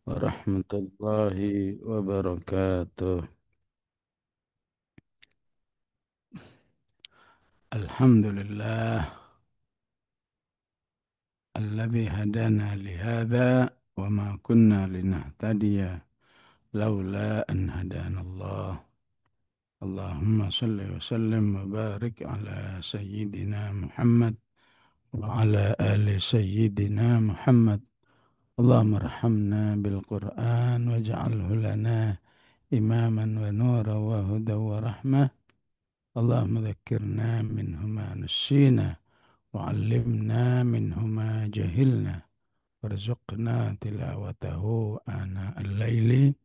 warahmatullahi wabarakatuh. Alhamdulillah alladzi hadana lihada wa ma kunna linahtadiya laula an hadana Allah. Allahumma salli wa sallim wa barik ala sayyidina Muhammad wa ala ali sayyidina Muhammad. Allahumma arhamna bil Qur'an waj'alhu lana imaman wa nura wa huda wa rahmah. Allahumma dhakkirna minhu ma nussina وعلمنا منه ما جهلنا وارزقنا تلاوته آناء الليل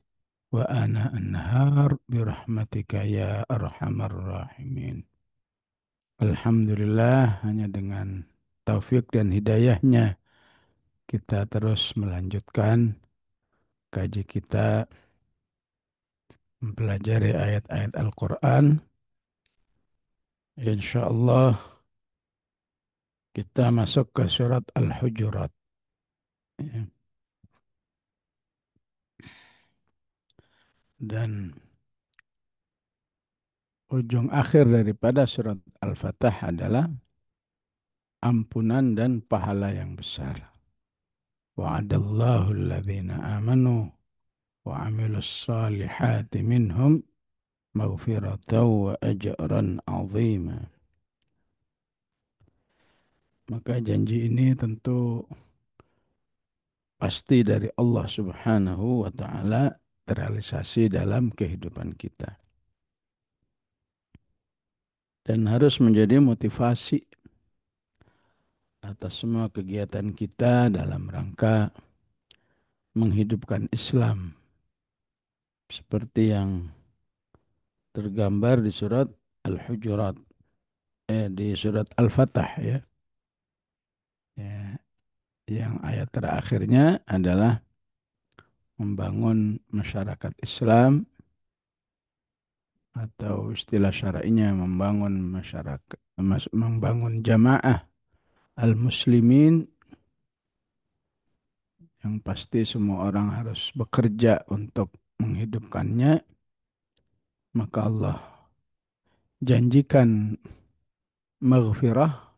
وآناء النهار برحمتك يا أرحم الراحمين. Alhamdulillah, hanya dengan taufik dan hidayahnya kita terus melanjutkan kaji kita mempelajari ayat-ayat Al-Quran. InsyaAllah kita masuk ke surat Al-Hujurat. Ya. Dan ujung akhir daripada surat Al-Fatah adalah ampunan dan pahala yang besar. Wa'adallahu alladhina amanu wa amilus salihati minhum maghfiratan wa ajran azima. Maka janji ini tentu pasti dari Allah Subhanahu wa taala terrealisasi dalam kehidupan kita. Dan harus menjadi motivasi atas semua kegiatan kita dalam rangka menghidupkan Islam seperti yang tergambar di surat Al-Hujurat, di surat Al-Fatah ya. Ya, yang ayat terakhirnya adalah membangun masyarakat Islam atau istilah syar'inya membangun masyarakat, membangun jamaah al-muslimin, yang pasti semua orang harus bekerja untuk menghidupkannya. Maka Allah janjikan maghfirah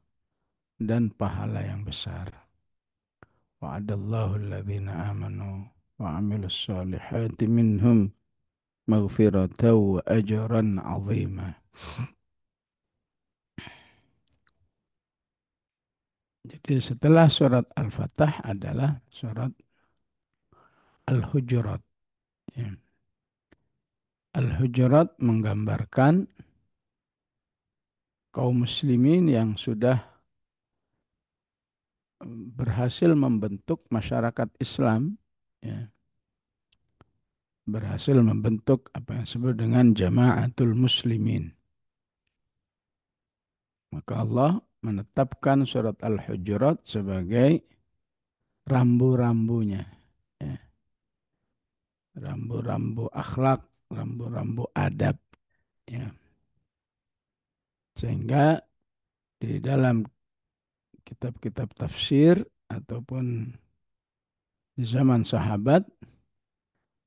dan pahala yang besar. Wa'adallahu alladhina amanu wa amilus salihati minhum maghfiratan wa ajran azima. Jadi setelah surat Al-Fatah adalah surat Al-Hujurat. Ya. Al-Hujurat menggambarkan kaum muslimin yang sudah berhasil membentuk masyarakat Islam, ya, berhasil membentuk apa yang disebut dengan jamaatul muslimin. Maka Allah menetapkan surat Al-Hujurat sebagai rambu-rambunya, ya. Rambu-rambu akhlak, rambu-rambu adab. Ya. Sehingga di dalam kitab-kitab tafsir ataupun di zaman sahabat,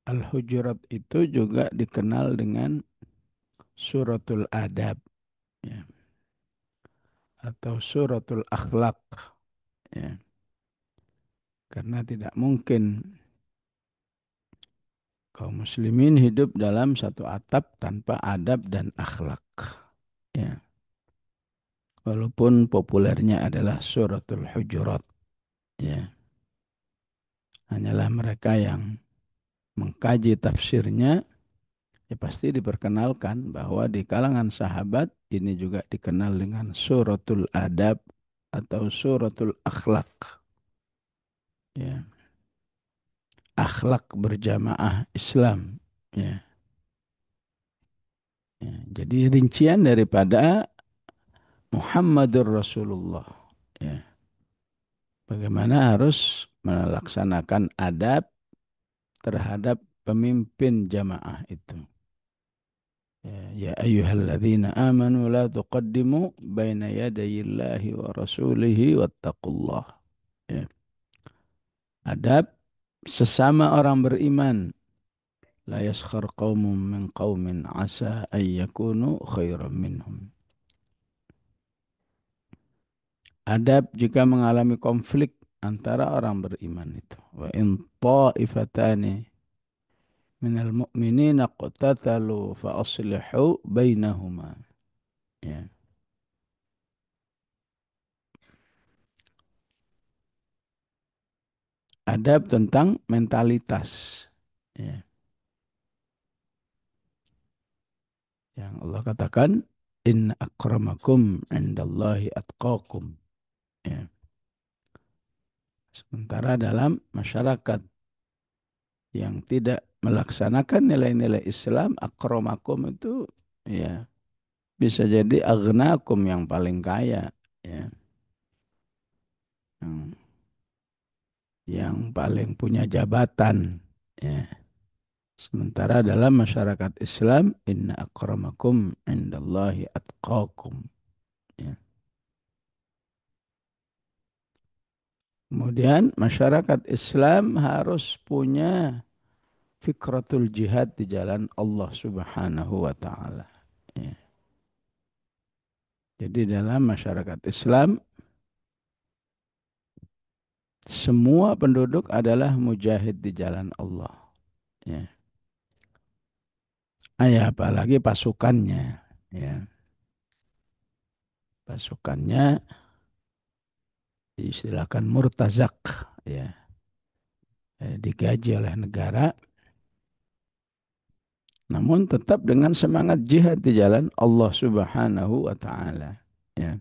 Al-Hujurat itu juga dikenal dengan suratul adab, ya, atau suratul akhlak. Ya. Karena tidak mungkin kaum muslimin hidup dalam satu atap tanpa adab dan akhlak. Ya. Walaupun populernya adalah suratul Hujurat. Ya. Hanyalah mereka yang mengkaji tafsirnya, ya pasti diperkenalkan bahwa di kalangan sahabat ini juga dikenal dengan suratul adab atau suratul akhlak. Ya. Akhlak berjamaah Islam. Ya. Ya. Jadi rincian daripada Muhammadur Rasulullah. Ya. Bagaimana harus melaksanakan adab terhadap pemimpin jamaah itu. Ya ayyuhalladzina amanu la tuqaddimu baina yadayillahi wa rasulihi wattaqullah. Ya. Adab Sesama orang beriman, la yaskhar qaumun min qaumin asa ay yakunu khairan minhum. Adab jika mengalami konflik antara orang beriman itu. Wa in ta'ifatani minal mu'minina qatatalu fa aslihu bainahuma. Ya. Adab tentang mentalitas. Ya. Yang Allah katakan, inna akramakum indallahi atqakum. Ya. Sementara dalam masyarakat yang tidak melaksanakan nilai-nilai Islam, akramakum itu ya bisa jadi agnakum yang paling kaya, ya, yang, yang paling punya jabatan. Ya. Sementara dalam masyarakat Islam, inna akramakum indallahi atqakum. Ya. Kemudian masyarakat Islam harus punya fikratul jihad di jalan Allah Subhanahu wa taala. Ya. Jadi dalam masyarakat Islam semua penduduk adalah mujahid di jalan Allah. Ya. Apalagi pasukannya. Ya. Pasukannya diistilahkan murtazak. Ya. Digaji oleh negara. Namun tetap dengan semangat jihad di jalan Allah Subhanahu wa taala. Ya.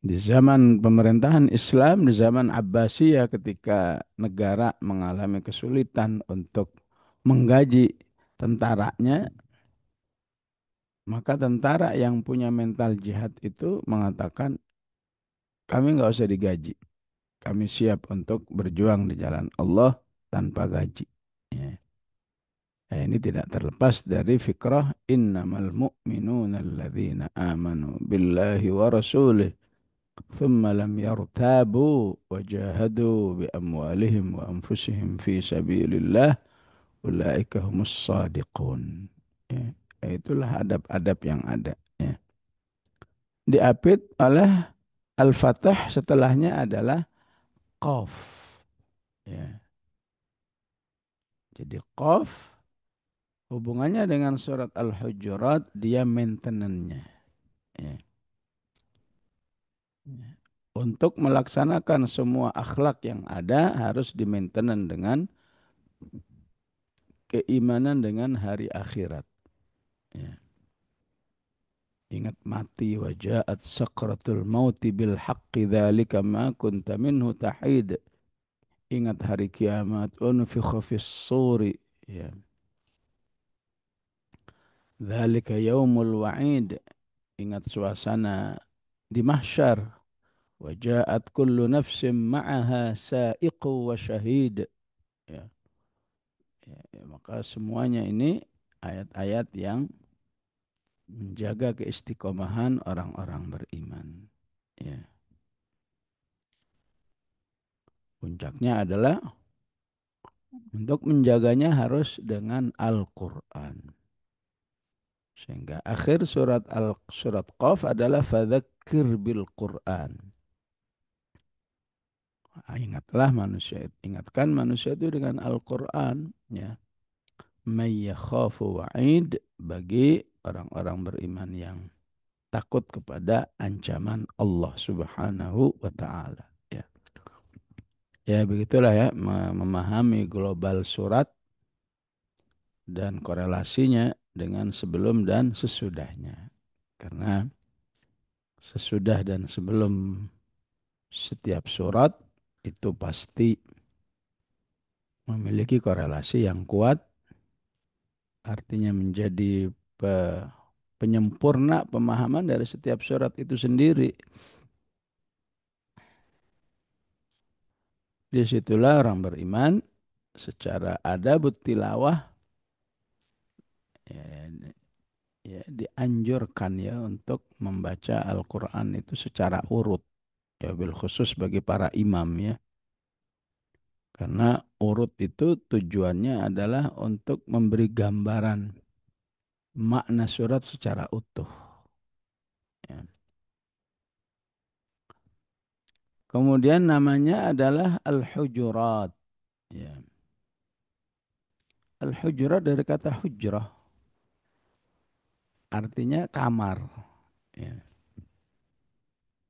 Di zaman pemerintahan Islam, di zaman Abbasiyah ketika negara mengalami kesulitan untuk menggaji tentaranya, maka tentara yang punya mental jihad itu mengatakan, kami nggak usah digaji. Kami siap untuk berjuang di jalan Allah tanpa gaji. Ya. Nah, ini tidak terlepas dari fikrah innamal mu'minuna alladzina amanu billahi wa rasulih thumma lam yartabu wa jahadu bi amwalihim wa anfusihim fi sabilillah ulaika humus sadiqun. Ya. Itulah adab-adab yang ada. Ya. Diapit oleh Al-Fatah setelahnya adalah Qaf. Ya. Jadi Qaf hubungannya dengan surat Al-Hujurat dia maintenance-nya. Ya. Ya. Untuk melaksanakan semua akhlak yang ada harus di maintenance dengan keimanan dengan hari akhirat. Ya. Ingat mati wajaat sakratul mauti bil haqqi dzalika ma kunta minhu tahid. Ingat hari kiamat unfikha fis suri. Ya. Dzalika yaumul wa'id. Ingat suasana di mahsyar. Wajaat kullu nafsin ma'aha sa'iqu wa syahid. Ya. Maka semuanya ini ayat-ayat yang menjaga keistiqomahan orang-orang beriman. Ya. Puncaknya adalah untuk menjaganya harus dengan Al-Quran. Sehingga akhir surat Qaf adalah fadzakir bil Quran. Ingatlah manusia, ingatkan manusia itu dengan Al-Quran. Ya. May yakhafu wa'id bagi orang-orang beriman yang takut kepada ancaman Allah Subhanahu wa taala. Ya. Ya begitulah ya memahami global surat dan korelasinya dengan sebelum dan sesudahnya. Karena sesudah dan sebelum setiap surat itu pasti memiliki korelasi yang kuat, artinya menjadi penyempurna pemahaman dari setiap surat itu sendiri. Disitulah orang beriman secara adabut tilawah ya, ya, dianjurkan ya untuk membaca Al-Quran itu secara urut. Ya bil khusus bagi para imam ya. Karena urut itu tujuannya adalah untuk memberi gambaran makna surat secara utuh. Ya. Kemudian namanya adalah Al-Hujurat. Ya. Al-Hujurat dari kata hujrah, artinya kamar. Ya.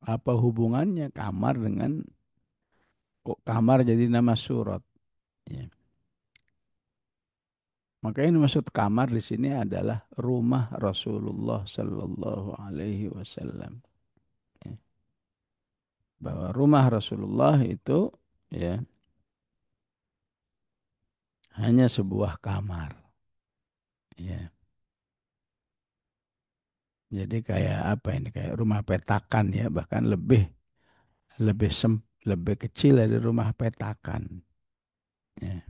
Apa hubungannya kamar dengan kok kamar jadi nama surat? Ya. Maka ini maksud kamar di sini adalah rumah Rasulullah Sallallahu Alaihi Wasallam. Ya. Bahwa rumah Rasulullah itu ya hanya sebuah kamar. Ya. Jadi kayak apa ini? Kayak rumah petakan ya, bahkan lebih lebih lebih kecil dari rumah petakan. Ya.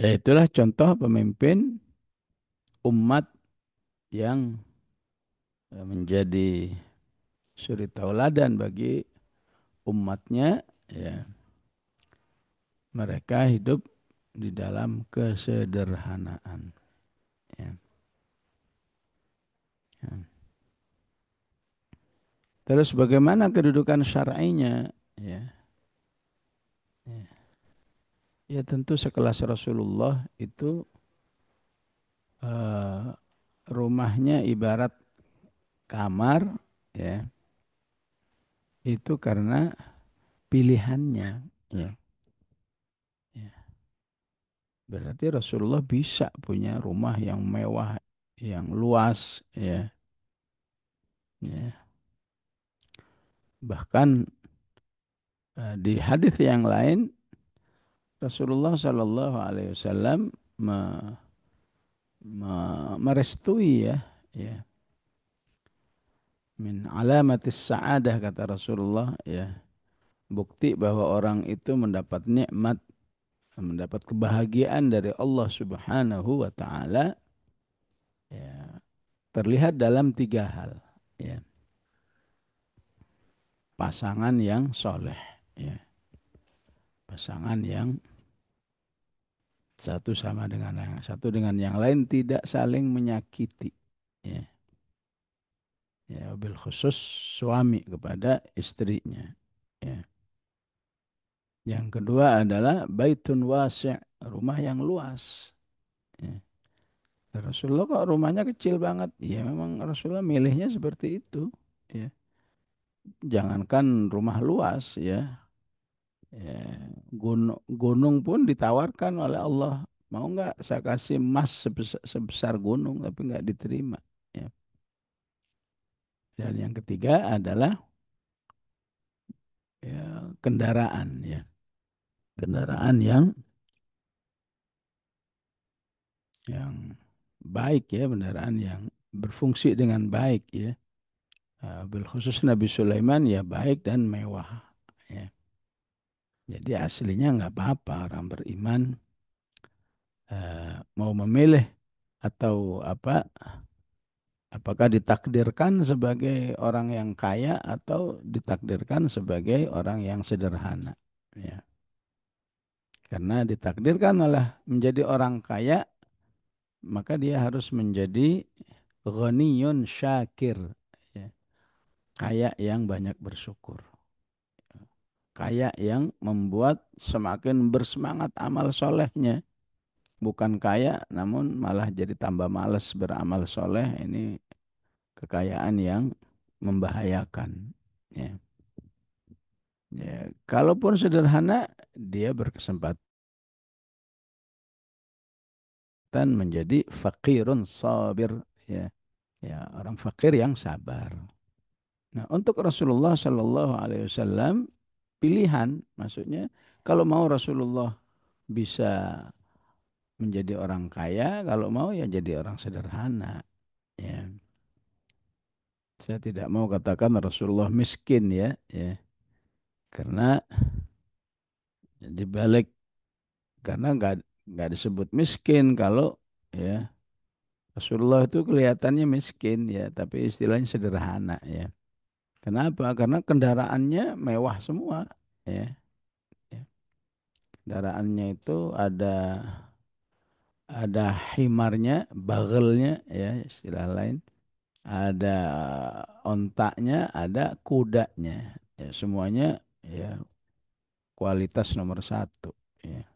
Ya itulah contoh pemimpin umat yang menjadi suri tauladan bagi umatnya. Ya, mereka hidup di dalam kesederhanaan. Ya. Ya. Terus bagaimana kedudukan syar'inya? Ya. Ya. Ya tentu sekelas Rasulullah itu eh, rumahnya ibarat kamar, ya itu karena pilihannya. Ya. Ya. Berarti Rasulullah bisa punya rumah yang mewah, yang luas, ya. Ya. Bahkan di hadis yang lain Rasulullah Shallallahu Alaihi Wasallam merestui ya, ya min alamatis sa'adah kata Rasulullah ya, bukti bahwa orang itu mendapat nikmat, mendapat kebahagiaan dari Allah Subhanahu wa taala ya, terlihat dalam tiga hal ya. Pasangan yang soleh ya, pasangan yang satu dengan yang lain tidak saling menyakiti ya. Ya, bil khusus suami kepada istrinya. Ya. Yang kedua adalah baitun wasi', rumah yang luas. Ya. Rasulullah kok rumahnya kecil banget? Ya memang Rasulullah milihnya seperti itu. Ya. Jangankan rumah luas ya. Ya. Gunung pun ditawarkan oleh Allah. Mau nggak saya kasih emas sebesar gunung, tapi nggak diterima. Ya. Dan yang ketiga adalah ya, kendaraan ya. Kendaraan yang baik ya, kendaraan yang berfungsi dengan baik ya. Bil khusus Nabi Sulaiman ya baik dan mewah ya. Jadi aslinya nggak apa-apa orang beriman mau memilih atau apa, apakah ditakdirkan sebagai orang yang kaya atau ditakdirkan sebagai orang yang sederhana ya. Karena ditakdirkan malah menjadi orang kaya, maka dia harus menjadi ghaniyun syakir ya. Kaya yang banyak bersyukur, kaya yang membuat semakin bersemangat amal solehnya, bukan kaya namun malah jadi tambah malas beramal soleh. Ini kekayaan yang membahayakan ya. Ya, kalaupun sederhana dia berkesempatan menjadi fakirun sabir ya. Ya, orang fakir yang sabar. Nah, untuk Rasulullah Shallallahu Alaihi Wasallam pilihan, maksudnya kalau mau Rasulullah bisa menjadi orang kaya, kalau mau ya jadi orang sederhana. Ya, saya tidak mau katakan Rasulullah miskin ya, ya, karena di balik karena nggak disebut miskin kalau ya Rasulullah itu kelihatannya miskin ya, tapi istilahnya sederhana ya. Kenapa? Karena kendaraannya mewah semua ya. Ya. Kendaraannya itu ada himarnya, bagelnya ya istilah lain. Ada ontaknya, ada kudanya. Ya, semuanya ya kualitas nomor satu. Ya.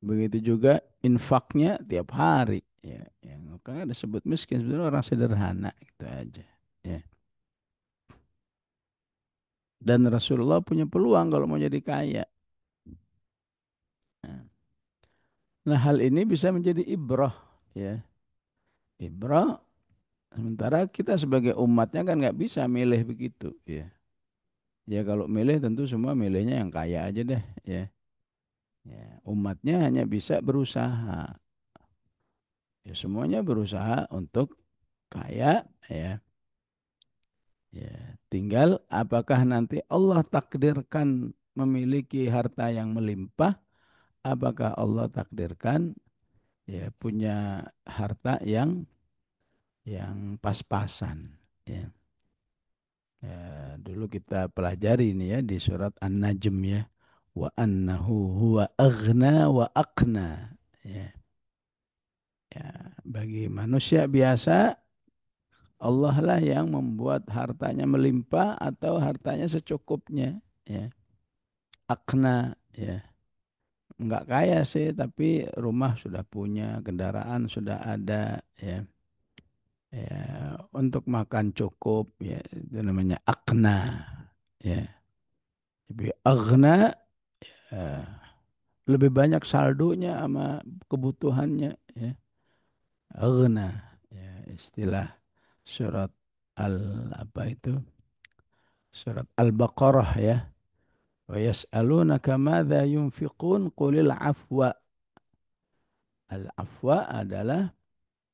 Begitu juga infaknya tiap hari. Ya, yang makanya disebut miskin sebenarnya orang sederhana gitu aja. Ya. Dan Rasulullah punya peluang kalau mau jadi kaya. Nah, nah, hal ini bisa menjadi ibrah, ya. Ibrah. Sementara kita sebagai umatnya kan nggak bisa milih begitu, ya. Ya kalau milih tentu semua milihnya yang kaya aja deh, ya. Ya, umatnya hanya bisa berusaha. Ya, semuanya berusaha untuk kaya, ya. Ya, tinggal apakah nanti Allah takdirkan memiliki harta yang melimpah, apakah Allah takdirkan ya punya harta yang pas-pasan. Ya. Ya, dulu kita pelajari ini ya di surat An-Najm ya. Wa annahu huwa aghna wa aqna. Ya. Ya, bagi manusia biasa Allah lah yang membuat hartanya melimpah atau hartanya secukupnya. Ya. Aqna ya. Enggak kaya sih tapi rumah sudah punya, kendaraan sudah ada ya. Ya, untuk makan cukup ya itu namanya akna ya. Tapi aghna eh, lebih banyak saldonya sama kebutuhannya ya. Aghna ya istilah surat al apa itu? Surat Al-Baqarah ya. Wa yas'alunaka madza yunfiqun qulil afwa. Al-afwa adalah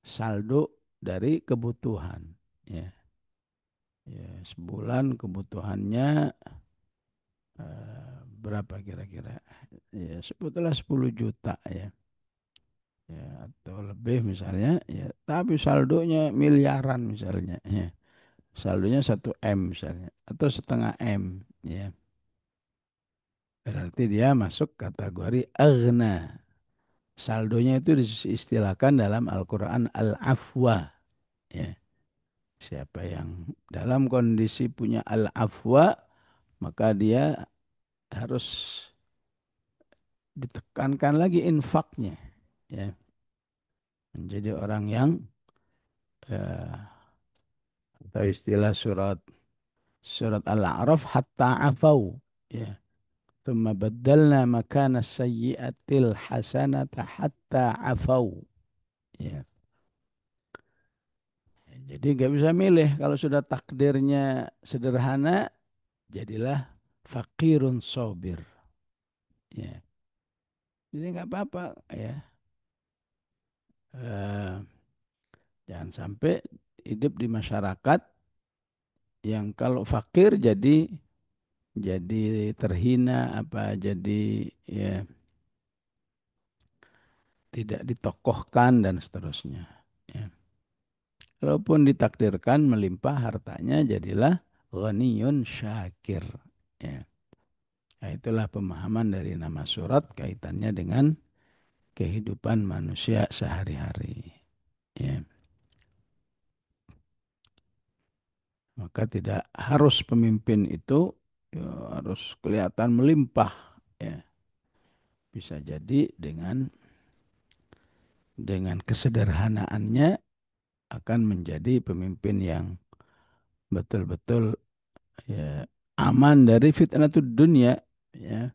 saldo dari kebutuhan ya. Ya, sebulan kebutuhannya berapa kira-kira? Ya, sebutlah 10 juta ya. Ya, atau lebih misalnya ya, tapi saldonya miliaran misalnya ya. Saldonya 1 M misalnya atau setengah M ya. Berarti dia masuk kategori aghna. Saldonya itu diistilahkan dalam Al-Qur'an al-afwa ya. Siapa yang dalam kondisi punya al-afwa maka dia harus ditekankan lagi infaknya ya, menjadi orang yang atau istilah surat surat Al-A'raf hatta afau ya. Thumma baddalna makana sayyi'atil hasanata hatta afau ya. Jadi nggak bisa milih kalau sudah takdirnya sederhana jadilah fakirun sobir ya. Jadi nggak apa-apa ya. Eh, jangan sampai hidup di masyarakat yang kalau fakir jadi terhina apa jadi ya tidak ditokohkan dan seterusnya ya. Walaupun ditakdirkan melimpah hartanya jadilah ghaniyun syakir ya. Nah, itulah pemahaman dari nama surat kaitannya dengan kehidupan manusia sehari-hari ya. Maka tidak harus pemimpin itu ya, harus kelihatan melimpah ya. Bisa jadi dengan kesederhanaannya akan menjadi pemimpin yang betul-betul ya aman dari fitnah dunia ya.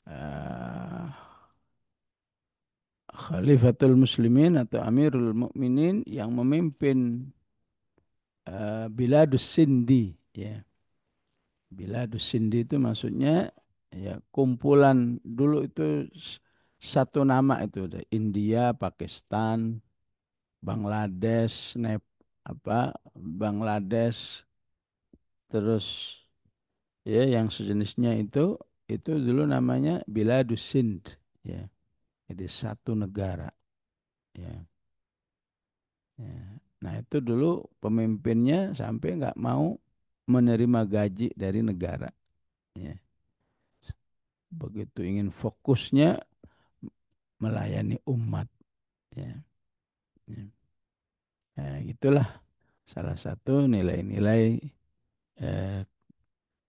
Eh, Khalifatul Muslimin atau Amirul Mukminin yang memimpin Biladus Sindi ya. Biladus Sindi itu maksudnya ya kumpulan dulu itu satu nama itu ada India, Pakistan, Bangladesh, Bangladesh, terus ya yang sejenisnya itu dulu namanya Biladus Sind ya. jadi satu negara. Ya. Ya. Nah itu dulu pemimpinnya sampai nggak mau menerima gaji dari negara. Ya. Begitu ingin fokusnya melayani umat. Ya. Ya. Nah, itulah salah satu nilai-nilai eh,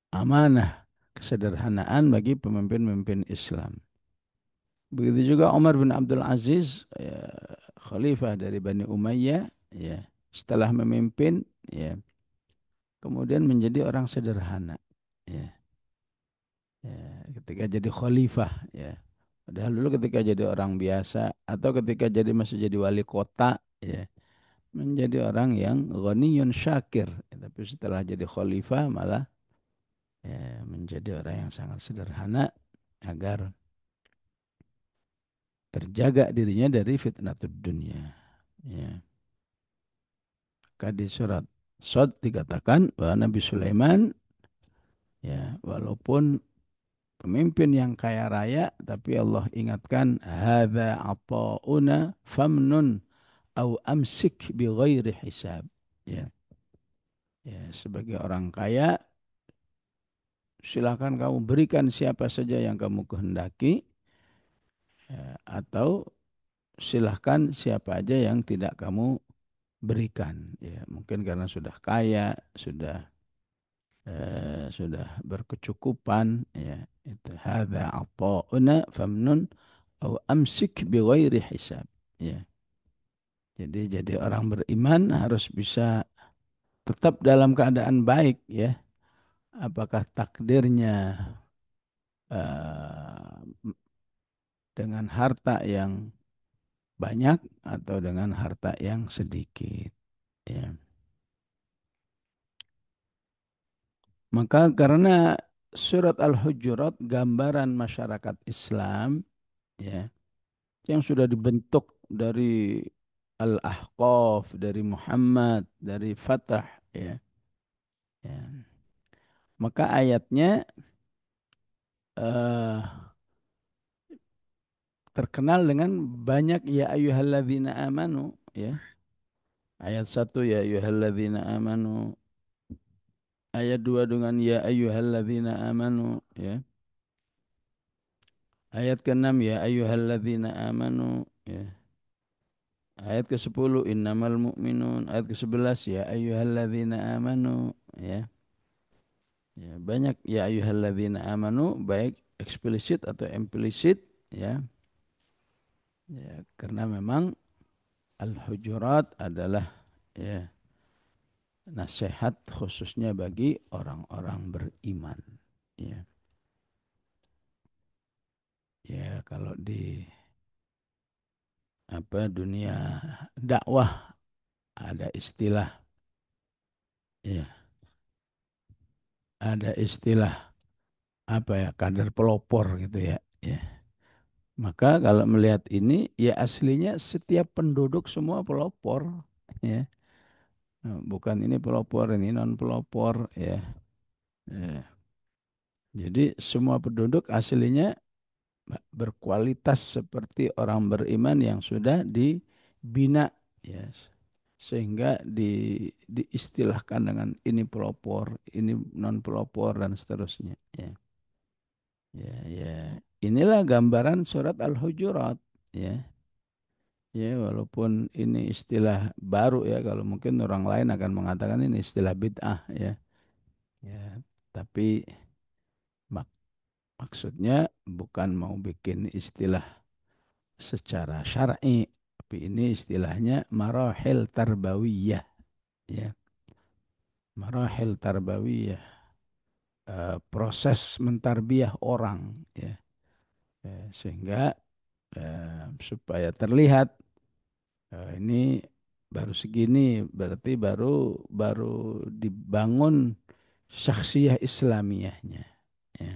amanah kesederhanaan bagi pemimpin-pemimpin Islam. Begitu juga Umar bin Abdul Aziz, ya, khalifah dari Bani Umayyah, ya, setelah memimpin, ya, kemudian menjadi orang sederhana, ya, ya, ketika jadi khalifah, ya. Padahal dulu ketika jadi orang biasa atau ketika masih jadi wali kota, ya, menjadi orang yang ghaniyun syakir. Ya, tapi setelah jadi khalifah malah, ya, menjadi orang yang sangat sederhana agar terjaga dirinya dari fitnatud dunia. Ya. Maka di surat Sod dikatakan bahwa Nabi Sulaiman, ya, walaupun pemimpin yang kaya raya, tapi Allah ingatkan hadza ata'una famnun au amsik bi ghairi hisab. Ya, ya, sebagai orang kaya silakan kamu berikan siapa saja yang kamu kehendaki, ya, atau silahkan siapa aja yang tidak kamu berikan. Ya, mungkin karena sudah kaya, sudah berkecukupan, ya, itu hadza ata'una famnun au amsik bi ghairi hisab. Ya, jadi orang beriman harus bisa tetap dalam keadaan baik, ya, apakah takdirnya eh, dengan harta yang banyak atau dengan harta yang sedikit, ya. Maka karena surat Al-Hujurat gambaran masyarakat Islam, ya, yang sudah dibentuk dari Al-Ahqaf, dari Muhammad, dari Fatah, ya. Ya. Maka ayatnya eh, terkenal dengan banyak ya ayyuhalladzina amanu, ya. Ayat satu ya ayyuhalladzina amanu, ayat 2 dengan ya ayyuhalladzina amanu, ya. Ayat ke-6 ya ayyuhalladzina amanu, ya. Ayat ke-10 innamal mu'minun, ayat ke-11 ya ayyuhalladzina amanu, ya. Ya, banyak ya ayyuhalladzina amanu baik eksplisit atau implisit, ya. Ya, karena memang Al-Hujurat adalah, ya, nasihat khususnya bagi orang-orang beriman. Ya, ya kalau di apa dunia dakwah ada istilah, ya, ada istilah apa ya kadar pelopor gitu, ya. Ya. Maka kalau melihat ini ya aslinya setiap penduduk semua pelopor, ya. Nah, bukan ini pelopor, ini non pelopor, ya. Ya. Jadi semua penduduk aslinya berkualitas seperti orang beriman yang sudah dibina, ya, sehingga diistilahkan dengan ini pelopor, ini non pelopor dan seterusnya, ya. Ya, ya. Inilah gambaran surat Al-Hujurat, ya. Ya, walaupun ini istilah baru, ya, kalau mungkin orang lain akan mengatakan ini istilah bid'ah, ya. Ya, tapi mak- maksudnya bukan mau bikin istilah secara syar'i, tapi ini istilahnya marahil tarbawiyah, ya. Marahil tarbawiyah, proses mentarbiah orang, ya. Sehingga supaya terlihat ini baru segini berarti baru baru dibangun syakhsiyah Islamiyahnya, ya.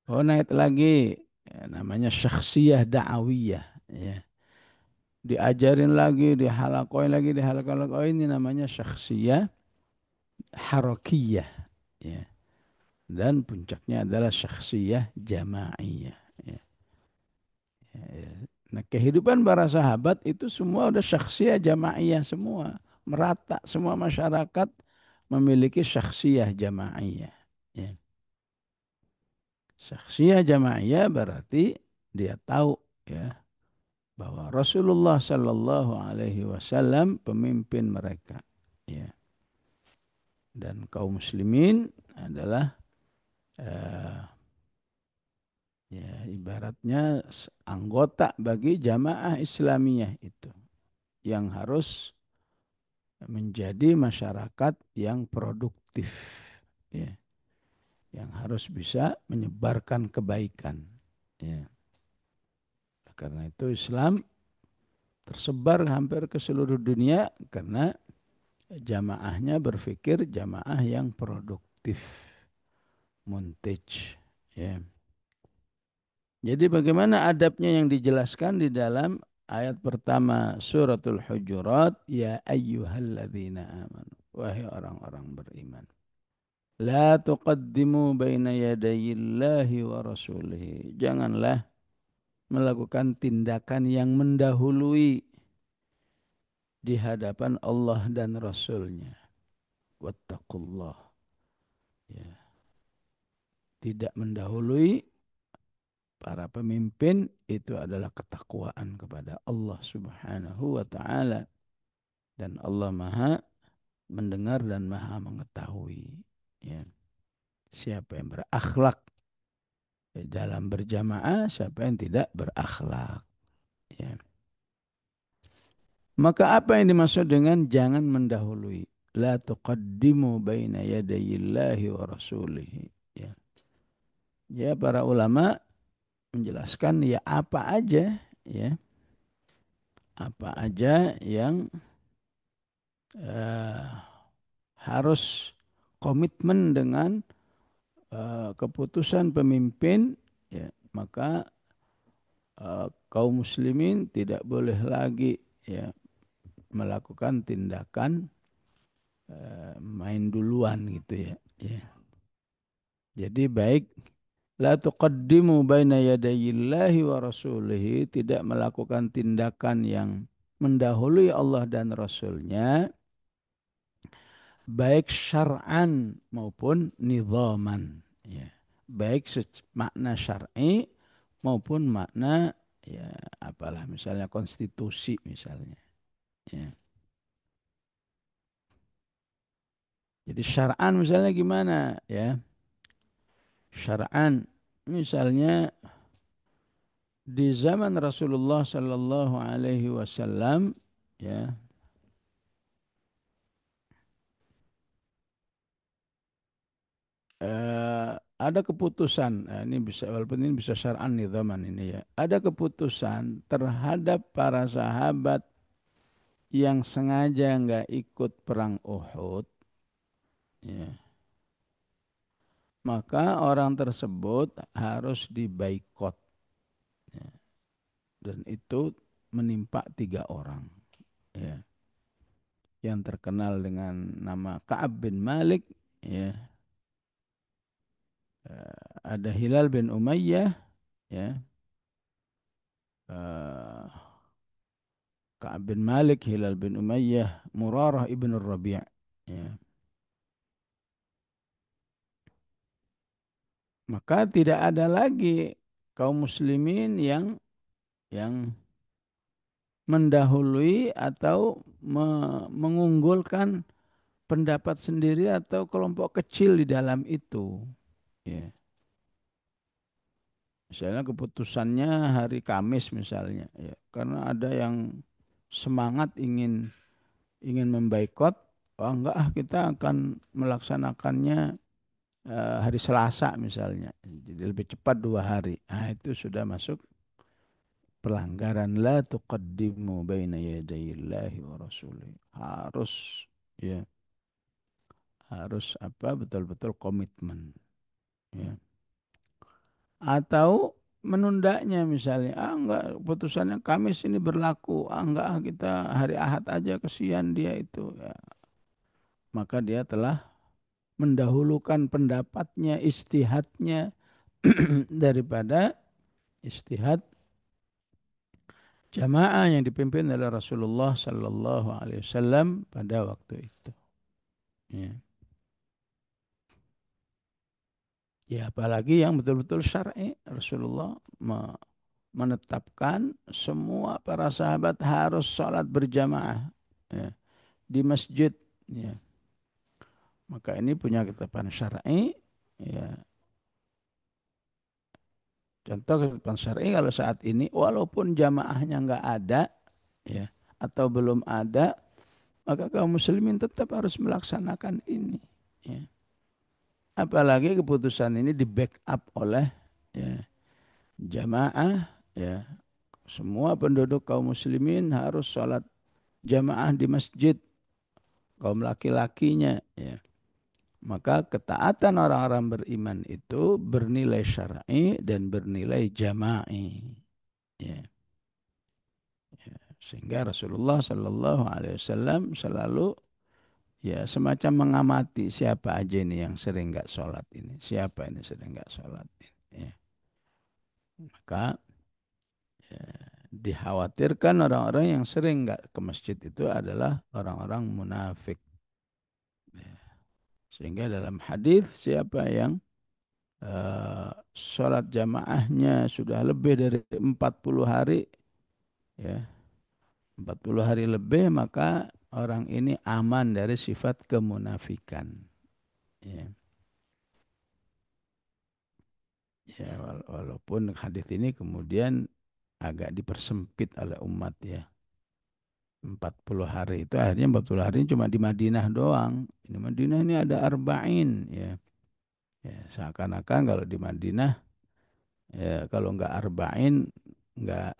Oh, naik lagi, ya, namanya syakhsiyah da'awiyah, ya. Diajarin lagi, dihalakoin lagi, dihalakoin, oh ini namanya syakhsiyah harakiyah, ya. Dan puncaknya adalah syakhsiyah jamaiyah, ya. Ya. Nah, kehidupan para sahabat itu semua udah syakhsiyah jamaiyah semua. Merata, semua masyarakat memiliki syakhsiyah jamaiyah. Ya. Syakhsiyah jamaiyah berarti dia tahu ya bahwa Rasulullah Sallallahu Alaihi Wasallam pemimpin mereka. Ya. Dan kaum muslimin adalah eh, ya ibaratnya anggota bagi jamaah Islamiyah itu yang harus menjadi masyarakat yang produktif, ya, yang harus bisa menyebarkan kebaikan. Ya. Karena itu Islam tersebar hampir ke seluruh dunia karena jamaahnya berpikir jamaah yang produktif, muntaj. Ya. Jadi bagaimana adabnya yang dijelaskan di dalam ayat pertama suratul Hujurat, ya ayyuhalladzina amanu, wahai orang-orang beriman. La tuqaddimu baina yadayillahi wa rasulihi. Janganlah melakukan tindakan yang mendahului di hadapan Allah dan Rasulnya. Wattaqullah. Ya. Tidak mendahului para pemimpin itu adalah ketakwaan kepada Allah Subhanahu wa taala, dan Allah Maha mendengar dan Maha mengetahui. Ya. Siapa yang berakhlak dalam berjamaah, siapa yang tidak berakhlak. Ya. Maka apa yang dimaksud dengan jangan mendahului? La tuqaddimu baina yadayillahi wa rasulihi. Ya. Ya, para ulama menjelaskan ya apa aja, ya apa aja yang eh, harus komitmen dengan keputusan pemimpin, ya maka kaum muslimin tidak boleh lagi ya melakukan tindakan main duluan gitu ya. Ya. Jadi baik la tuqaddimu baina yadayillahi wa rasulihi, tidak melakukan tindakan yang mendahului Allah dan Rasulnya, baik syar'an maupun nidhaman. Ya. Baik makna syar'i maupun makna ya apalah misalnya konstitusi misalnya. Ya. Jadi syar'an misalnya gimana ya? Syar'an misalnya di zaman Rasulullah Sallallahu Alaihi Wasallam ya ada keputusan, ini bisa walaupun ini bisa syar'an nidhaman ini ya, ada keputusan terhadap para sahabat yang sengaja nggak ikut perang Uhud, ya, maka orang tersebut harus dibaikot, ya, dan itu menimpa 3 orang, ya, yang terkenal dengan nama Ka'ab bin Malik, ya, ada Hilal bin Umayyah, ya, eh, Ka'ab bin Malik, Hilal bin Umayyah, Murarah ibn Rabi'. Ya. Maka tidak ada lagi kaum muslimin yang mendahului atau mengunggulkan pendapat sendiri atau kelompok kecil di dalam itu. Ya. Misalnya keputusannya hari Kamis misalnya, ya. Karena ada yang semangat ingin membaikot, oh enggak ah kita akan melaksanakannya hari Selasa misalnya. Jadi lebih cepat 2 hari. Nah, itu sudah masuk pelanggaran la tuqaddimu baina yadayillahi wa rasulih. Harus ya, harus apa betul-betul komitmen ya. Atau menundanya misalnya, ah enggak putusannya Kamis ini berlaku, ah enggak ah kita hari Ahad aja kesian dia itu ya. Maka dia telah mendahulukan pendapatnya, istihadnya daripada istihad Jamaah yang dipimpin oleh Rasulullah Sallallahu Alaihi Wasallam pada waktu itu. Ya. Ya, apalagi yang betul-betul syar'i, Rasulullah menetapkan semua para sahabat harus sholat berjamaah, ya, di masjid. Ya. Maka ini punya ketetapan syar'i. Ya. Contoh ketetapan syar'i kalau saat ini walaupun jamaahnya nggak ada, ya, atau belum ada, maka kaum muslimin tetap harus melaksanakan ini. Ya. Apalagi keputusan ini di backup oleh, ya, jamaah, ya. Semua penduduk kaum muslimin harus sholat jamaah di masjid, kaum laki-lakinya. Ya. Maka ketaatan orang-orang beriman itu bernilai syar'i dan bernilai jama'i. Ya. Sehingga Rasulullah Shallallahu Alaihi Wasallam selalu, ya, semacam mengamati siapa aja ini yang sering nggak sholat ini, siapa ini sering nggak sholat ini. Ya. Maka, ya, dikhawatirkan orang-orang yang sering nggak ke masjid itu adalah orang-orang munafik. Ya. Sehingga dalam hadis siapa yang sholat jamaahnya sudah lebih dari 40 hari, ya, 40 hari lebih, maka orang ini aman dari sifat kemunafikan. Ya. Ya, walaupun hadis ini kemudian agak dipersempit oleh umat, ya. 40 hari itu akhirnya 40 hari ini cuma di Madinah doang. Di Madinah ini ada arba'in, ya. Ya, seakan-akan kalau di Madinah, ya, kalau nggak arba'in nggak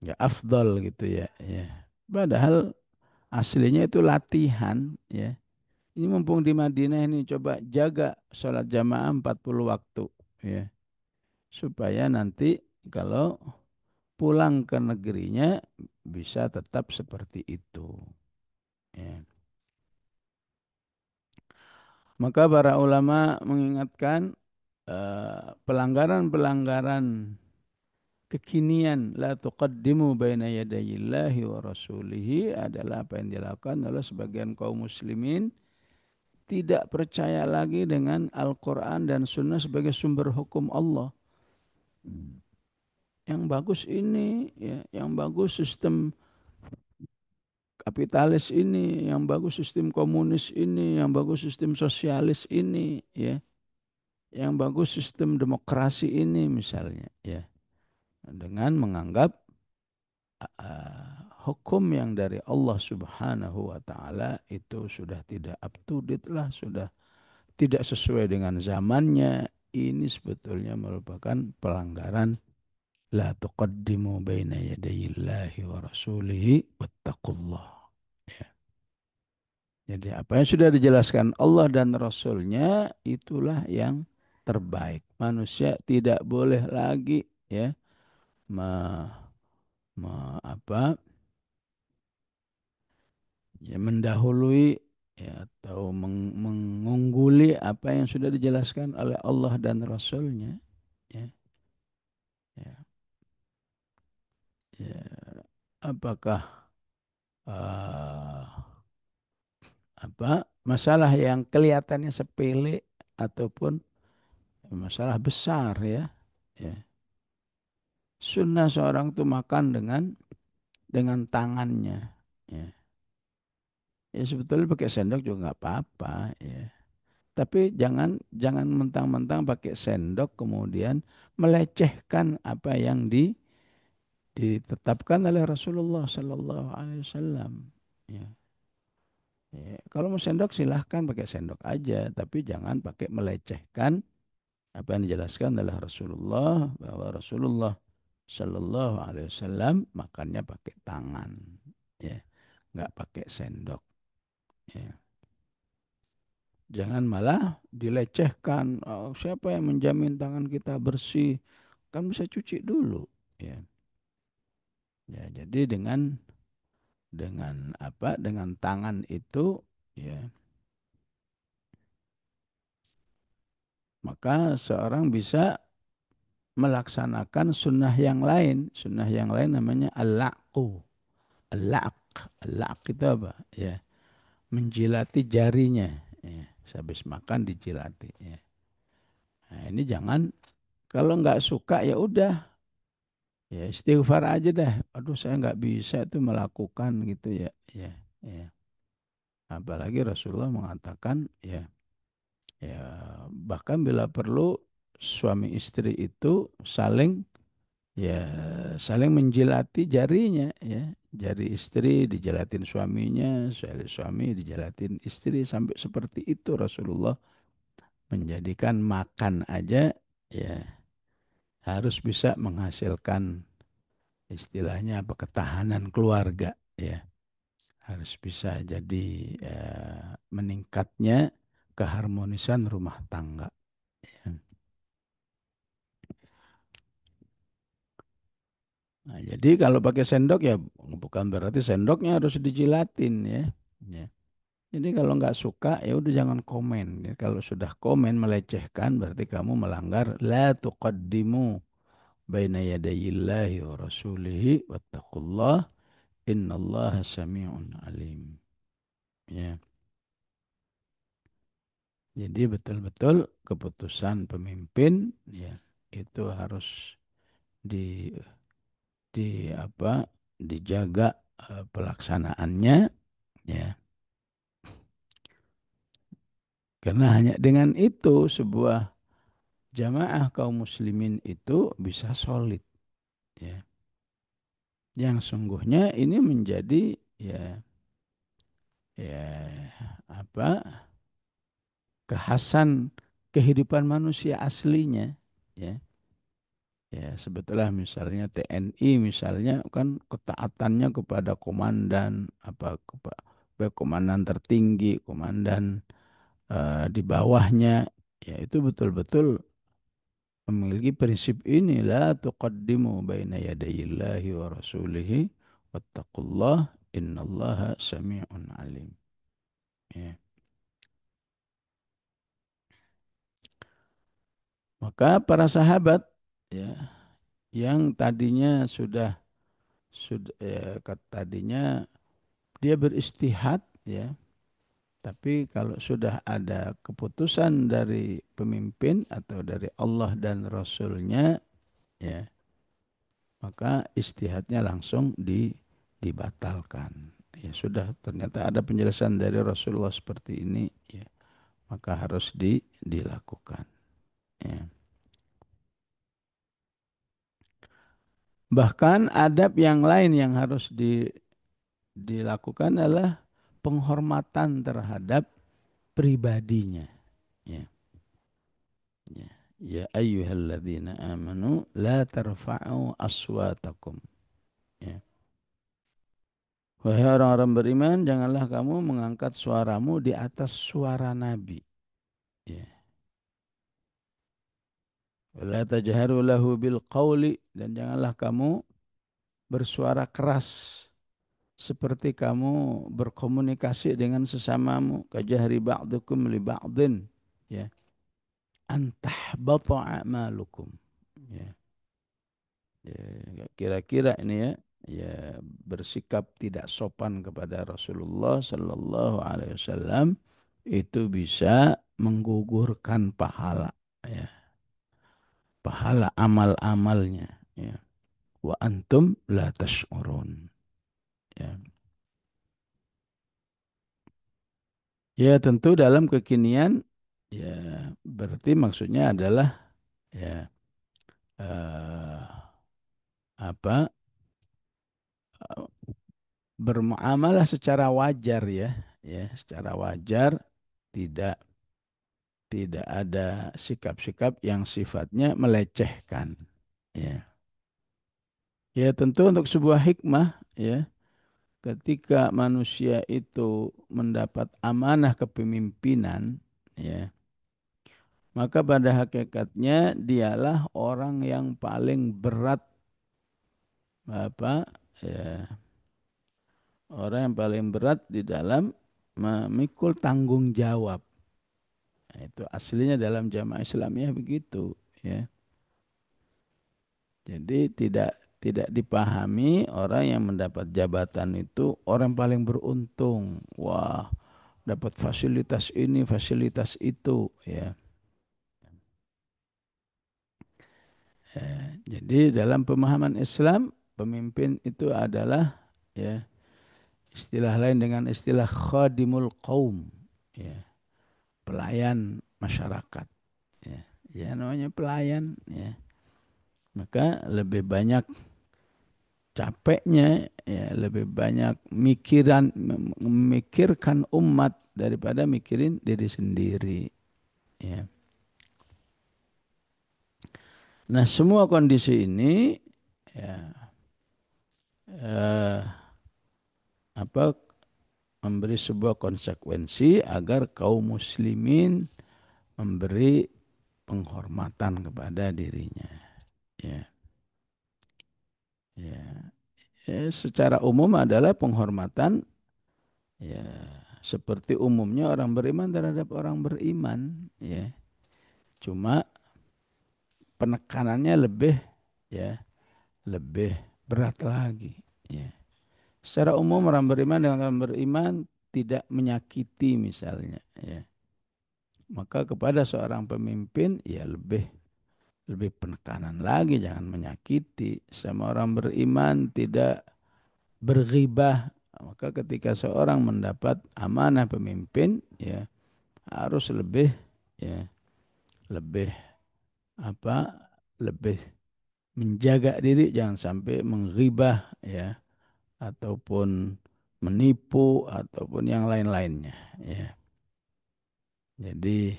nggak afdol gitu, ya. Ya. Padahal aslinya itu latihan, ya. Ini mumpung di Madinah ini coba jaga sholat jamaah 40 waktu, ya. Supaya nanti kalau pulang ke negerinya bisa tetap seperti itu. Ya. Maka para ulama mengingatkan pelanggaran-pelanggaran kekinian la tuqaddimu baina yadayillahi wa rasulihi adalah apa yang dilakukan oleh sebagian kaum muslimin, tidak percaya lagi dengan Al-Quran dan Sunnah sebagai sumber hukum Allah. Yang bagus ini, ya, yang bagus sistem kapitalis ini, yang bagus sistem komunis ini, yang bagus sistem sosialis ini, ya, yang bagus sistem demokrasi ini misalnya, ya, dengan menganggap hukum yang dari Allah Subhanahu wa taala itu sudah tidak up to date lah, sudah tidak sesuai dengan zamannya. Ini sebetulnya merupakan pelanggaran la tuqaddimu baina yadayillahi wa rasulihi wattaqullah. Ya. Jadi apa yang sudah dijelaskan Allah dan Rasulnya itulah yang terbaik. Manusia tidak boleh lagi, ya, me, apa, ya, mendahului, ya, atau mengungguli apa yang sudah dijelaskan oleh Allah dan Rasulnya. Ya, ya, ya. Apakah uh, apa masalah yang kelihatannya sepele ataupun masalah besar, ya. Ya. Sunnah seorang itu makan dengan tangannya. Ya. Ya sebetulnya pakai sendok juga nggak apa-apa, ya. Tapi jangan jangan mentang-mentang pakai sendok kemudian melecehkan apa yang ditetapkan oleh Rasulullah Sallallahu Alaihi Wasallam. Ya. Ya. Kalau mau sendok silahkan pakai sendok aja, tapi jangan pakai melecehkan apa yang dijelaskan oleh Rasulullah, bahwa Rasulullah Sallallahu Alaihi Wasallam makannya pakai tangan, ya, nggak pakai sendok. Ya. Jangan malah dilecehkan. Oh, siapa yang menjamin tangan kita bersih? Kan bisa cuci dulu. Ya, ya, jadi dengan apa? Dengan tangan itu, ya, maka seorang bisa melaksanakan sunnah yang lain. Sunnah yang lain namanya al-la'qu. Al-la'q. Al-la'q itu apa? Ya, menjilati jarinya. Ya, habis makan dijilati. Ya. Nah, ini jangan kalau nggak suka ya udah ya istighfar aja dah. Aduh saya nggak bisa tuh melakukan gitu ya. Ya, ya. Apalagi Rasulullah mengatakan ya, ya bahkan bila perlu suami istri itu saling ya saling menjilati jarinya ya. Jari istri dijalatin suaminya, suami dijalatin istri sampai seperti itu Rasulullah menjadikan makan aja ya harus bisa menghasilkan istilahnya apa ketahanan keluarga ya. Harus bisa jadi meningkatnya keharmonisan rumah tangga. Ya. Nah, jadi kalau pakai sendok ya bukan berarti sendoknya harus dijilatin ya. Ya. Jadi kalau nggak suka ya udah jangan komen. Ya. Kalau sudah komen melecehkan berarti kamu melanggar la tuqaddimu baina yadayillahi wa rasulihi wattaqullah innallaha sami'un alim. Ya. Jadi betul-betul keputusan pemimpin ya itu harus di apa dijaga pelaksanaannya ya. Karena hanya dengan itu sebuah jamaah kaum muslimin itu bisa solid ya. Yang sungguhnya ini menjadi ya ya apa kekhasan kehidupan manusia aslinya ya. Ya, sebetulnya misalnya TNI misalnya kan ketaatannya kepada komandan apa komandan tertinggi, komandan di bawahnya ya itu betul-betul memiliki prinsip ini la tuqaddimu baina yadayillahi wa rasulihi wattaqullah innallaha sami'un alim. Ya. Maka para sahabat ya yang tadinya tadinya dia beristihad ya. Tapi kalau sudah ada keputusan dari pemimpin atau dari Allah dan Rasulnya, ya, maka istihadnya langsung dibatalkan. Ya sudah, ternyata ada penjelasan dari Rasulullah seperti ini, ya, maka harus dilakukan. Ya. Bahkan adab yang lain yang harus dilakukan adalah penghormatan terhadap pribadinya. Ya. Ya. Ya ayyuhalladzina amanu la tarfa'u aswatakum. Ya. Wahai orang-orang beriman, janganlah kamu mengangkat suaramu di atas suara Nabi. Ya. Wala tajharu lahu bil qawli dan janganlah kamu bersuara keras seperti kamu berkomunikasi dengan sesamamu kajahri ba'dukum li ba'din. Ya. Antahbata a'malukum. Ya. Ya, kira-kira ini ya, ya bersikap tidak sopan kepada Rasulullah Sallallahu Alaihi Wasallam itu bisa menggugurkan pahala, ya, pahala amal-amalnya. Ya. Wa antum la tash'urun. Ya. Ya tentu dalam kekinian, ya berarti maksudnya adalah ya eh, apa bermuamalah secara wajar ya, ya secara wajar tidak tidak ada sikap-sikap yang sifatnya melecehkan. Ya. Ya tentu untuk sebuah hikmah ya ketika manusia itu mendapat amanah kepemimpinan ya maka pada hakikatnya dialah orang yang paling berat apa ya orang yang paling berat di dalam memikul tanggung jawab. Nah, itu aslinya dalam jamaah Islamiyah begitu ya. Jadi tidak dipahami orang yang mendapat jabatan itu orang paling beruntung. Wah, dapat fasilitas ini, fasilitas itu, ya. Jadi dalam pemahaman Islam, pemimpin itu adalah, ya, istilah lain dengan istilah khadimul qaum, ya, pelayan masyarakat, ya. Ya namanya pelayan, ya. Maka lebih banyak capeknya, ya, lebih banyak memikirkan umat daripada mikirin diri sendiri, ya. Nah, semua kondisi ini, ya, eh, apa, memberi sebuah konsekuensi agar kaum muslimin memberi penghormatan kepada dirinya, ya. Ya, secara umum adalah penghormatan, ya, seperti umumnya orang beriman terhadap orang beriman, ya. Cuma penekanannya lebih, ya, lebih berat lagi, ya. Secara umum orang beriman dengan orang beriman tidak menyakiti misalnya, ya. Maka kepada seorang pemimpin ya lebih lebih penekanan lagi, jangan menyakiti. Sama orang beriman tidak berghibah. Maka ketika seorang mendapat amanah pemimpin, ya, harus lebih, ya, lebih apa, lebih menjaga diri jangan sampai menghibah, ya, ataupun menipu ataupun yang lain-lainnya, ya. Jadi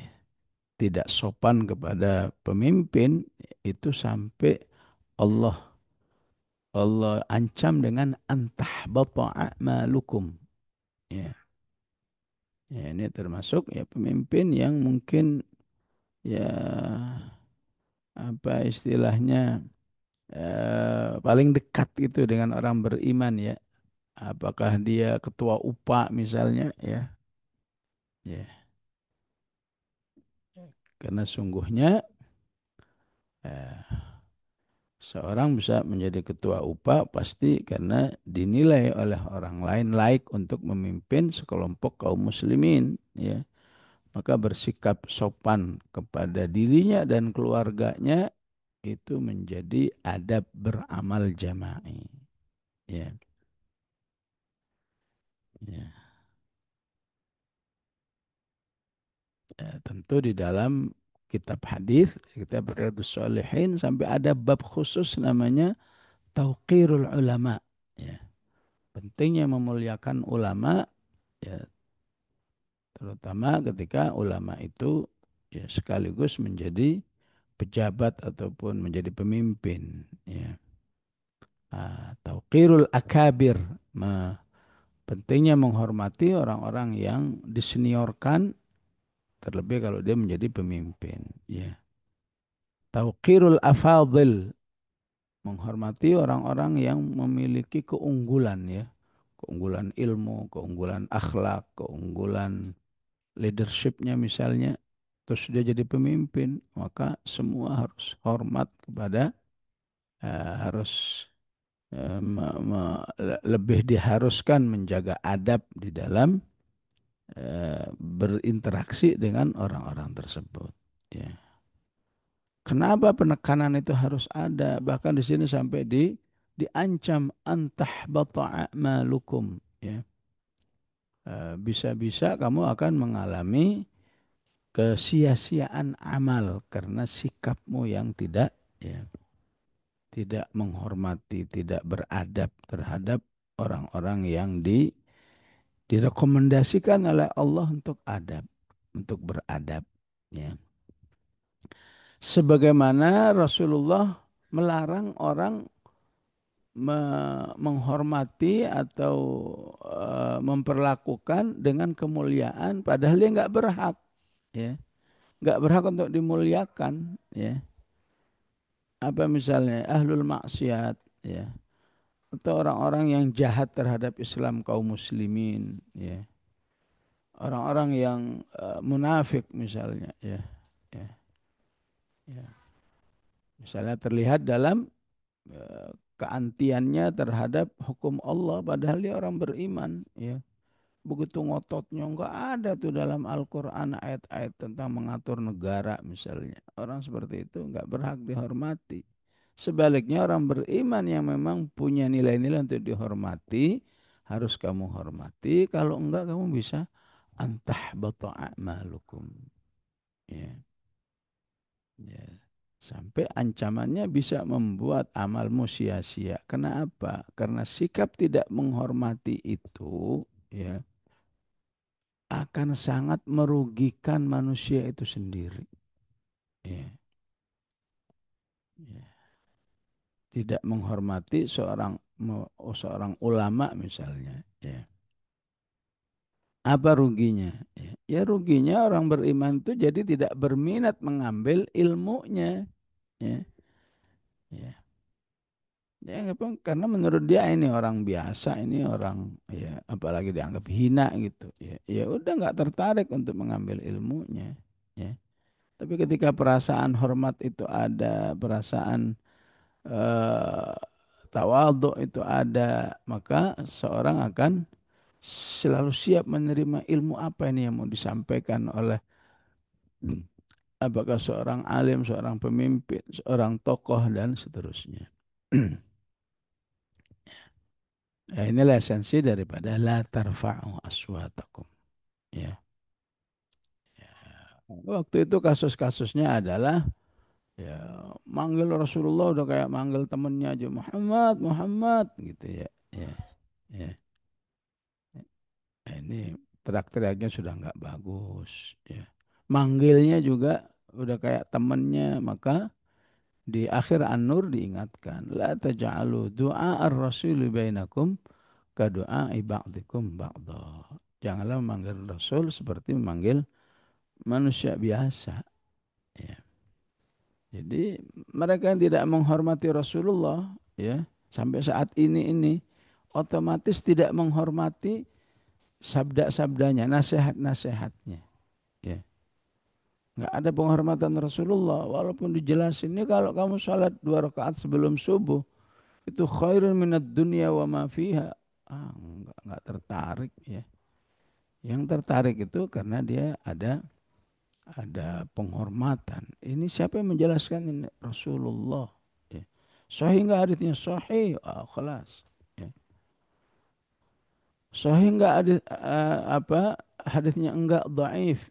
tidak sopan kepada pemimpin itu sampai Allah Allah ancam dengan antahbata a'malukum, ya. Ya, ini termasuk, ya, pemimpin yang mungkin, ya, apa istilahnya, paling dekat itu dengan orang beriman, ya. Apakah dia ketua UPA misalnya, ya. Ya, karena sungguhnya, eh, seorang bisa menjadi ketua UPA pasti karena dinilai oleh orang lain laik untuk memimpin sekelompok kaum muslimin, ya. Maka bersikap sopan kepada dirinya dan keluarganya itu menjadi adab beramal jama'i, ya. Ya. Tentu di dalam kitab hadis, kitab Riyadhus Shalihin sampai ada bab khusus namanya tauqirul ulama, ya. Pentingnya memuliakan ulama, ya, terutama ketika ulama itu, ya, sekaligus menjadi pejabat ataupun menjadi pemimpin, ya. Tauqirul akabir, pentingnya menghormati orang-orang yang diseniorkan, terlebih kalau dia menjadi pemimpin, ya. Tauqirul afadil, menghormati orang-orang yang memiliki keunggulan, ya. Keunggulan ilmu, keunggulan akhlak, keunggulan leadershipnya misalnya, terus dia jadi pemimpin, maka semua harus hormat kepada, harus, lebih diharuskan menjaga adab di dalam, berinteraksi dengan orang-orang tersebut, ya. Kenapa penekanan itu harus ada? Bahkan di sini sampai diancam antahbata a'malukum, ya. Bisa-bisa kamu akan mengalami kesia-siaan amal karena sikapmu yang tidak, ya, tidak menghormati, tidak beradab terhadap orang-orang yang direkomendasikan oleh Allah untuk adab, untuk beradab, ya. Sebagaimana Rasulullah melarang orang menghormati atau, memperlakukan dengan kemuliaan padahal dia nggak berhak, ya. Nggak berhak untuk dimuliakan, ya. Apa misalnya ahlul maksiat, ya, atau orang-orang yang jahat terhadap Islam kaum muslimin, ya. Orang-orang yang, munafik misalnya, ya. Ya, ya. Misalnya terlihat dalam keantiannya terhadap hukum Allah padahal dia orang beriman ya. Begitu ngototnya nggak ada tuh dalam Al-Quran ayat-ayat tentang mengatur negara misalnya. Orang seperti itu nggak berhak dihormati. Sebaliknya orang beriman yang memang punya nilai-nilai untuk dihormati, harus kamu hormati. Kalau enggak kamu bisa antah a'malukum. Ya, ya. Sampai ancamannya bisa membuat amalmu sia-sia. Kenapa? Karena sikap tidak menghormati itu, ya, akan sangat merugikan manusia itu sendiri. Ya, ya. Tidak menghormati seorang ulama misalnya. Ya. Apa ruginya? Ya, ya ruginya orang beriman itu jadi tidak berminat mengambil ilmunya. Ya, ya. Ya, karena menurut dia ini orang biasa, ini orang ya apalagi dianggap hina gitu. Ya, ya udah nggak tertarik untuk mengambil ilmunya. Ya. Tapi ketika perasaan hormat itu ada, perasaan eh, tawadhu itu ada, maka seorang akan selalu siap menerima ilmu apa ini yang mau disampaikan oleh apakah seorang alim, seorang pemimpin, seorang tokoh dan seterusnya. Ya, inilah esensi daripada la tarfa'u aswatakum. Ya. Waktu itu kasus-kasusnya adalah ya manggil Rasulullah udah kayak manggil temennya aja Muhammad, Muhammad gitu ya. Ya, ya. Nah, ini teriak-teriaknya sudah nggak bagus. Ya. Manggilnya juga udah kayak temennya, maka di akhir An-Nur diingatkan, la taj'alu du'a ar-rasuli bainakum ka du'a ba'dikum ba'dha. Janganlah memanggil Rasul seperti memanggil manusia biasa. Ya. Jadi mereka yang tidak menghormati Rasulullah, ya, sampai saat ini otomatis tidak menghormati sabda-sabdanya, nasihat-nasihatnya. Ya. Nggak ada penghormatan Rasulullah. Walaupun dijelasin ini kalau kamu salat 2 rakaat sebelum subuh itu khairun minad dunya wa ma fiha. Nggak tertarik ya. Yang tertarik itu karena dia ada penghormatan. Ini siapa yang menjelaskan ini? Rasulullah. Ya. Sahih nggak hadisnya? Sahih. Ah, kelas. Ya. Sahih nggak hadis apa hadisnya enggak dhaif,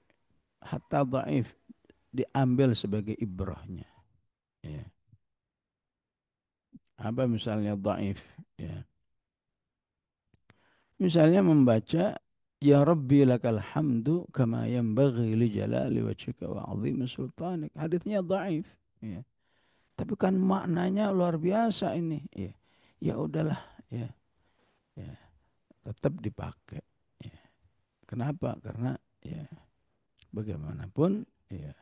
hatta dhaif diambil sebagai ibrahnya. Ya. Apa misalnya dhaif? Ya. Misalnya membaca Ya Rabbi lakal hamdu kama yanbaghi li jalali wajhika wa azimi sultanik. Hadisnya dhaif. Ya. Tapi kan maknanya luar biasa ini. Ya, ya udahlah. Ya, ya, tetap dipakai. Ya. Kenapa? Karena ya bagaimanapun ya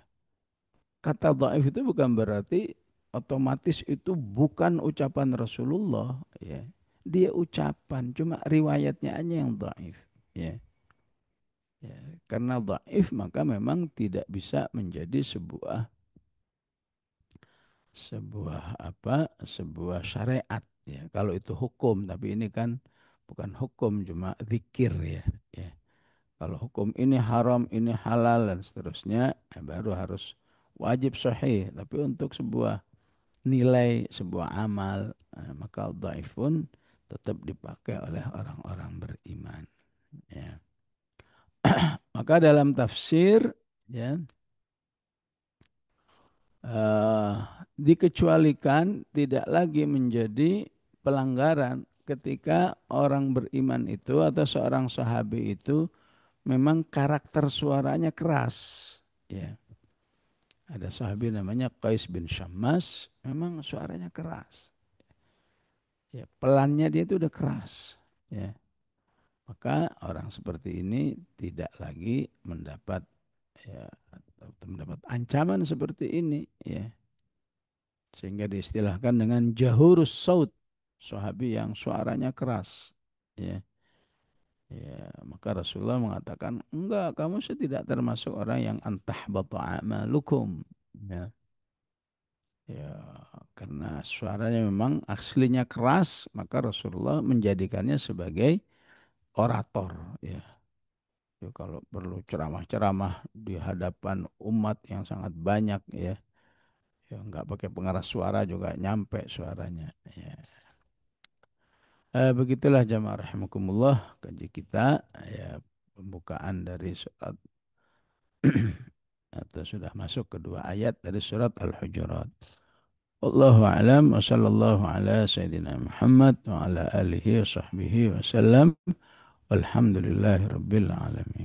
kata dhaif itu bukan berarti otomatis itu bukan ucapan Rasulullah. Ya. Dia ucapan, cuma riwayatnya aja yang dhaif. Ya. Ya, karena dhaif maka memang tidak bisa menjadi sebuah syariat ya. Kalau itu hukum, tapi ini kan bukan hukum, cuma zikir ya. Ya. Kalau hukum ini haram, ini halal dan seterusnya, ya baru harus wajib sahih. Tapi untuk sebuah nilai, sebuah amal, maka dhaif pun tetap dipakai oleh orang-orang beriman. Ya. Maka dalam tafsir ya eh, dikecualikan tidak lagi menjadi pelanggaran ketika orang beriman itu atau seorang sahabi itu memang karakter suaranya keras. Ya, ada sahabi namanya Qais bin Syammas, memang suaranya keras. Ya, pelannya dia itu udah keras. Ya, maka orang seperti ini tidak lagi mendapat ya atau mendapat ancaman seperti ini. Ya, sehingga diistilahkan dengan jahurus saut, sahabi yang suaranya keras. Ya, ya, maka Rasulullah mengatakan, enggak, kamu tidak termasuk orang yang antah amalukum. Ya, Ya, karena suaranya memang aslinya keras, maka Rasulullah menjadikannya sebagai orator. Ya, ya kalau perlu ceramah-ceramah di hadapan umat yang sangat banyak, ya, ya nggak pakai pengeras suara juga nyampe suaranya. Ya. Begitulah jamaah rahimakumullah kaji kita, ya, pembukaan dari surat atau sudah masuk kedua ayat dari surat Al-Hujurat. Wallahu a'lam wa sallallahu ala sayyidina Muhammad wa ala alihi wa sahbihi wa sallam. Walhamdulillahi rabbil alamin.